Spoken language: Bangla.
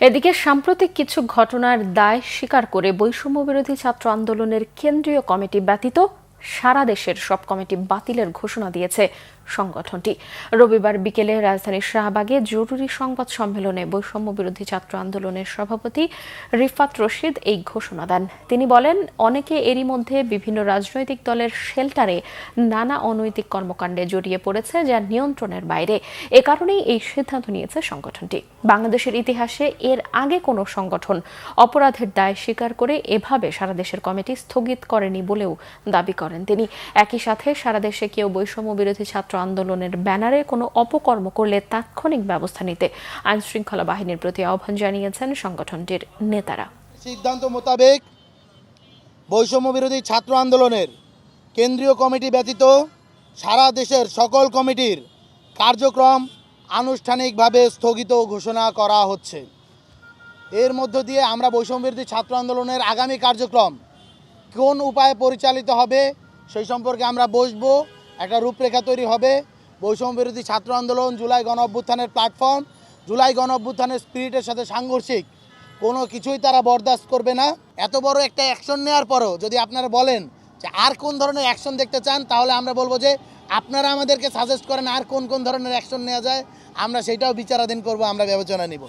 এদিকে সাম্প্রতিক কিছু ঘটনার দায় স্বীকার করে বৈষম্য বিরোধী ছাত্র আন্দোলনের কেন্দ্রীয় কমিটি ব্যতীত সারা দেশের সব কমিটি বাতিলের ঘোষণা দিয়েছে সংগঠনটি। রবিবার বিকেলে রাজধানীর শাহবাগে জরুরি সংবাদ সম্মেলনে বৈষম্য বিরোধী ছাত্র আন্দোলনের সভাপতি রিফাত রশিদ এই ঘোষণা দেন। তিনি বলেন, অনেকে এরই মধ্যে বিভিন্ন রাজনৈতিক দলের শেল্টারে নানা অনৈতিক কর্মকাণ্ডে জড়িয়ে পড়েছে, যা নিয়ন্ত্রণের বাইরে। এ কারণেই এই সিদ্ধান্ত নিয়েছে সংগঠনটি। বাংলাদেশের ইতিহাসে এর আগে কোনো সংগঠন অপরাধের দায় স্বীকার করে এভাবে সারা দেশের কমিটি স্থগিত করেনি বলেও দাবি করেন তিনি। একই সাথে সারা দেশে কেউ বৈষম্য বিরোধী ছাত্র আন্দোলনের ব্যানারে কোনো অপকর্ম করলে তাৎক্ষণিক ব্যবস্থা নিতে আইন শৃঙ্খলা বাহিনীর প্রতি আহ্বান জানিয়েছেন সংগঠনটির নেতারা। সিদ্ধান্ত মোতাবেক বৈষম্য বিরোধী ছাত্র আন্দোলনের কেন্দ্রীয় কমিটি ব্যতীত সারা দেশের সকল কমিটির কার্যক্রম আনুষ্ঠানিকভাবে স্থগিত ঘোষণা করা হচ্ছে। এর মধ্য দিয়ে আমরা বৈষম্য বিরোধী ছাত্র আন্দোলনের আগামী কার্যক্রম কোন উপায়ে পরিচালিত হবে সেই সম্পর্কে আমরা বসবো, একটা রূপরেখা তৈরি হবে। বৈষম্য বিরোধী ছাত্র আন্দোলন জুলাই গণ অভ্যুত্থানের প্ল্যাটফর্ম, জুলাই গণ অভ্যুত্থানের স্পিরিটের সাথে সাংঘর্ষিক কোনো কিছুই তারা বরদাস্ত করবে না। এত বড় একটা অ্যাকশন নেওয়ার পরও যদি আপনারা বলেন যে আর কোন ধরনের অ্যাকশন দেখতে চান, তাহলে আমরা বলবো যে আপনারা আমাদেরকে সাজেস্ট করেন আর কোন কোন ধরনের অ্যাকশন নেওয়া যায়, আমরা সেটাও বিচারাধীন করব, আমরা বিবেচনা নিব।